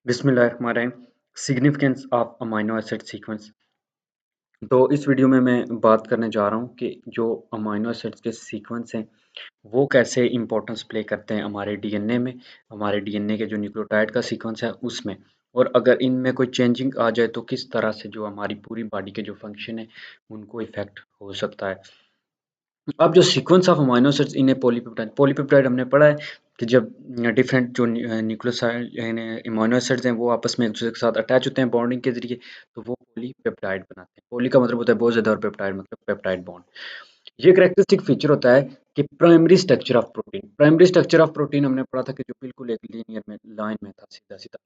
बिस्मिल्लाहिर्रहमानिर्रहीम। Significance of amino acid sequence. तो इस वीडियो में मैं बात करने जा रहा हूँ कि जो अमाइनो एसिड्स के सीक्वेंस हैं वो कैसे इंपॉर्टेंस प्ले करते हैं हमारे डीएनए में, हमारे डीएनए के जो न्यूक्लियोटाइड का सीक्वेंस है उसमें, और अगर इनमें कोई चेंजिंग आ जाए तो किस तरह से जो हमारी पूरी बॉडी के जो फंक्शन है उनको इफ़ेक्ट हो सकता है। अब जो sequence of amino acids in A polypeptide polypeptide हमने पढ़ा है कि जब डिफरेंट जो न्यूक्लियोसाइड यानी अमाइनो एसिड्स हैं वो आपस में एक दूसरे के साथ अटैच होते हैं बॉन्डिंग के जरिए, तो वो पॉलीपेप्टाइड बनाते हैं। पॉली का मतलब होता है बहुत ज़्यादा, और पेप्टाइड मतलब पेप्टाइड बॉन्ड। ये करैक्टरिस्टिक फीचर होता है कि primary structure of protein, primary structure of protein हमने पढ़ा था कि जो बिल्कुल एक लीनियर में लाइन में था, सीधा सीधा,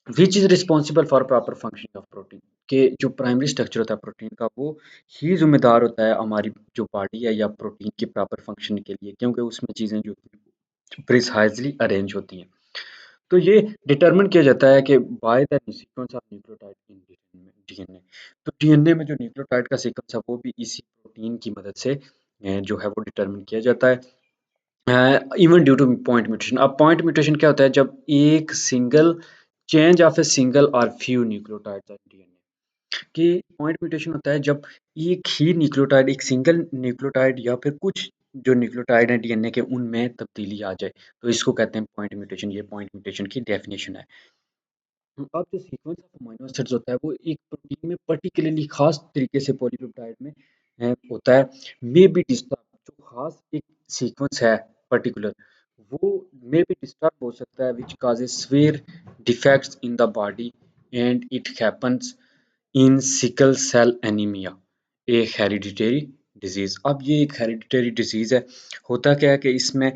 which is responsible for proper functioning of protein, के जो प्राइमरी स्ट्रक्चर होता है प्रोटीन का वो ही ज़िम्मेदार होता है हमारी जो बॉडी है या प्रोटीन की प्रॉपर फंक्शन के लिए, क्योंकि उसमें चीज़ें जो प्रिसाइजली अरेंज होती हैं। तो ये डिटरमिन किया जाता है कि by the sequence of nucleotide in DNA. तो डीएनए में जो न्यूक्लियोटाइड का सीक्वेंस है वो भी इसी प्रोटीन की मदद से जो है वो डिटरमिन किया जाता है। Even due two point mutation. अब पॉइंट म्यूटेशन क्या होता है? जब एक single change of a single और फ्यू न्यूक्लियोटाइड्स ऑफ डीएनए, कि पॉइंट म्यूटेशन होता है जब एक ही न्यूक्लियोटाइड, एक सिंगल न्यूक्लियोटाइड या फिर कुछ जो न्यूक्लियोटाइड है डीएनए के उनमें तब्दीली आ जाए, तो इसको कहते हैं पॉइंट म्यूटेशन। ये पॉइंट म्यूटेशन की डेफिनेशन है। अब जो सीक्वेंस ऑफ अमीनो एसिड्स होता है वो एक प्रोटीन में पर्टिकुलरली खास तरीके से पॉलीपेप्टाइड में होता है। मे बी डिस्टर्ब, जो खास एक सीक्वेंस है पर्टिकुलर, वो मे बी डिस्टर्ब हो सकता है, which causes severe defects in the body and it happens in sickle cell anaemia, a hereditary disease. अब ये एक हेरिडिटरी डिजीज है। होता क्या है कि इसमें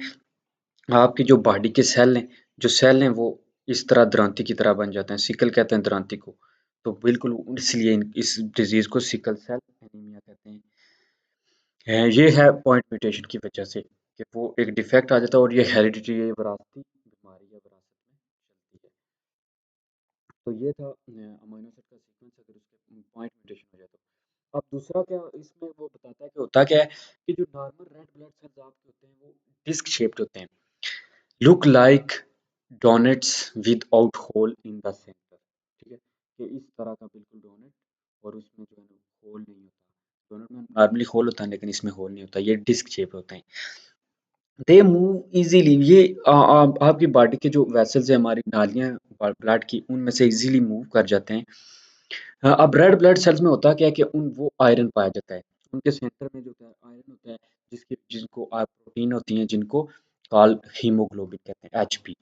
आपकी जो बॉडी के सेल हैं, जो सेल हैं वो इस तरह द्रांति की तरह बन जाते हैं। सिकल कहते हैं द्रांति को। तो बिल्कुल इसलिए इस डिजीज़ को सिकल सेल एनीमिया कहते हैं। ये है पॉइंट म्यूटेशन की वजह से कि वो एक डिफेक्ट आ जाता है, और ये हेरिडिटी, ये विरासती बीमारी या विरासत में चलती है। तो ये था अमीनो एसिड का सीक्वेंस, अगर उसके पॉइंट म्यूटेशन हो जाए तो। अब दूसरा क्या इसमें वो बताता है कि होता क्या है कि जो नॉर्मल रेड ब्लड सेल्स आपके होते हैं वो डिस्क शेप्ड होते हैं, look like donuts without hole in the centre. ठीक है, कि इस तरह का बिल्कुल डोनट, और उसमें जो है ना होल नहीं होता। डोनट में नॉर्मली होल होता है लेकिन इसमें होल नहीं होता, ये डिस्क शेप होते हैं। दे मूव इजीली, ये आपकी बॉडी के जो वेसल्स है, हमारी नालियां ब्लड की, उनमें से इजीली मूव कर जाते हैं। अब रेड ब्लड सेल्स में होता क्या है कि उन वो आयरन पाया जाता है, उनके सेंटर में जो होता है आयरन होता है, जिसके जिनको प्रोटीन होती हैं जिनको कॉल हीमोग्लोबिन कहते हैं, एचपी।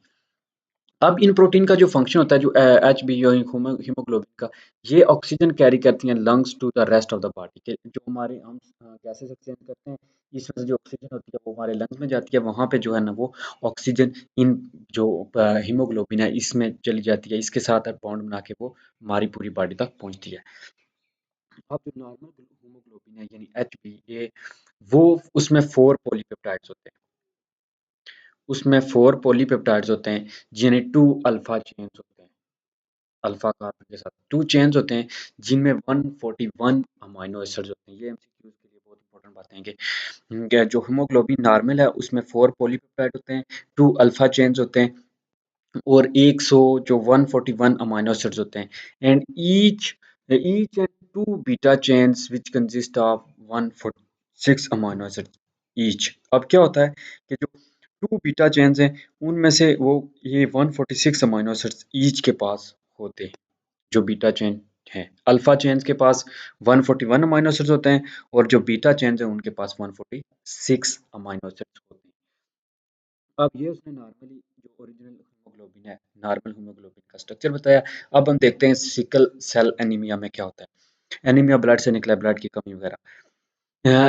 अब इन प्रोटीन का जो फंक्शन होता है, जो एचबी या हीमोग्लोबिन का, ये ऑक्सीजन कैरी करती हैं lungs to the rest of the body, के जो हमारे हम गैसेस एक्सचेंज करते हैं, इसमें से जो ऑक्सीजन होती है वो हमारे लंग्स में जाती है, वहाँ पे जो है ना वो ऑक्सीजन इन जो हीमोग्लोबिन है इसमें चली जाती है, इसके साथ बॉन्ड बना के वो हमारी पूरी बॉडी तक पहुँचती है। अब जो नॉर्मल हीमोग्लोबिन है यानी एचबी, ये वो उसमें 4 पॉलीपेप्टाइड्स होते हैं, उसमें 4 पॉलीपेप्टाइड्स होते हैं, यानी 2 अल्फा चेन्स होते हैं, अल्फा कार्बन के साथ 2 चेन्स होते हैं, जिनमें 141 अमीनो एसिड्स होते हैं। ये एमसीक्यूज़ के लिए बहुत इंपॉर्टेंट बातें हैं कि जो हीमोग्लोबिन नॉर्मल है उसमें 4 पॉलीपेप्टाइड होते हैं, 2 अल्फा चेन्स होते हैं, और 100 जो 141 अमीनो एसिड्स होते हैं, and each and 2 beta chains which consist of 146 amino acids each. अब क्या होता है कि जो 2 बीटा चेन्स हैं उनमें से वो ये 146 अमीनो एसिड्स ईच के पास होते हैं, जो बीटा चेन है। अल्फा चेन्स के पास 141 अमीनो एसिड्स होते हैं, और जो बीटा चेन्स हैं उनके पास 146 अमीनो एसिड्स होते हैं। अब ये उसने नॉर्मली जो ओरिजिनल हीमोग्लोबिन है, नॉर्मल हीमोग्लोबिन का स्ट्रक्चर बताया। अब हम देखते हैं सिकल सेल एनीमिया में क्या होता है। एनीमिया ब्लड से निकला ब्लड की कमी वगैरह।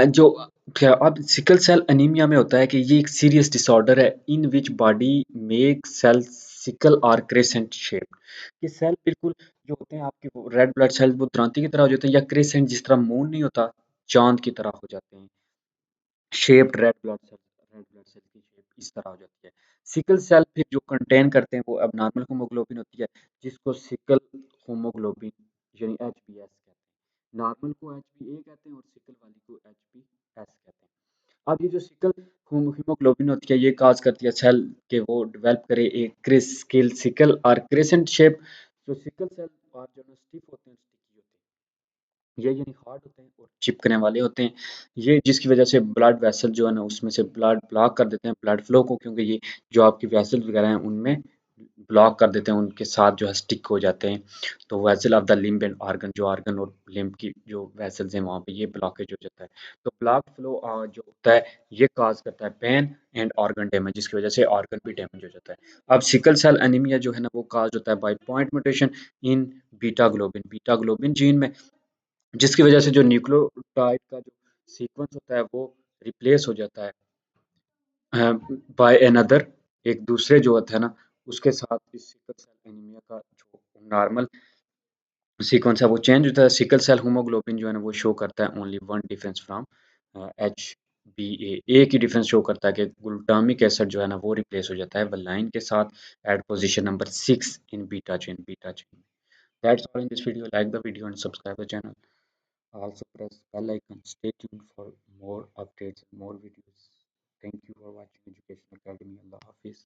जो क्या अब सिकल सेल एनीमिया में होता है कि ये एक सीरियस डिसऑर्डर है in which body make cell sickle और क्रेसेंट शेप। ये सेल बिल्कुल जो होते हैं आपके वो रेड ब्लड सेल वो क्रांति की तरह हो जाते हैं, या क्रेसेंट जिस तरह मून नहीं होता, चांद की तरह हो जाते हैं। शेप्ड रेड ब्लड सेल की शेप इस तरह हो जाती है। सिकल सेल फिर जो कंटेन करते हैं वो अब नॉर्मल हीमोग्लोबिन होती है, जिसको सिकल हीमोग्लोबिन यानी एचबीएस कहते हैं। नॉर्मल को एचबीए कहते हैं और सिकल वाली को एचबीएस कहते हैं। अब ये जो सिकल हीमोग्लोबिन होती है ये काज करती है सेल के वो डेवलप करे एक क्रिस्किल सिकल और क्रेसेंट शेप। जो सिकल सेल और जो स्टिफ होते हैं स्टिकी होते हैं ये यानी हार्ड होते हैं और चिपकने वाले होते हैं। ये जिसकी वजह से ब्लड वेसल जो है ना उसमें से ब्लड ब्लॉक कर देते हैं ब्लड फ्लो को, क्योंकि ये जो आपकी वेसल्स वगैरह हैं उनमें ब्लॉक कर देते हैं, उनके साथ जो है स्टिक हो जाते हैं। तो vessel of the limb and organ, जो ऑर्गन और लिम्ब की जो वेसल्स हैं वहाँ पे ये ब्लॉकेज हो जाता है। तो ब्लॉक फ्लो जो होता है ये काज करता है पेन एंड ऑर्गन डैमेज, जिसकी वजह से ऑर्गन भी डैमेज हो जाता है। अब सिकल सेल एनीमिया जो है ना वो काज होता है by point mutation in beta globin gene में, जिसकी वजह से जो न्यूक्लियोटाइड का जो सीक्वेंस होता है वो रिप्लेस हो जाता है बाय अनदर, एक दूसरे जो होता है ना उसके साथ इस सिकल सेल एनीमिया का जो नॉर्मल सीक्वेंस है वो चेंज होता है। सिकल सेल हीमोग्लोबिन जो है ना वो शो करता है only one difference from H B A, एक ही डिफरेंस शो करता है कि ग्लूटामिक एसिड जो है ना वो रिप्लेस हो जाता है वेलाइन के साथ at position number 6 in beta chain. That's all in this video, like the video and subscribe the channel, also press bell icon. Stay tuned for more updates and more videos. Thank you for watching Education Academy. Allah Hafiz.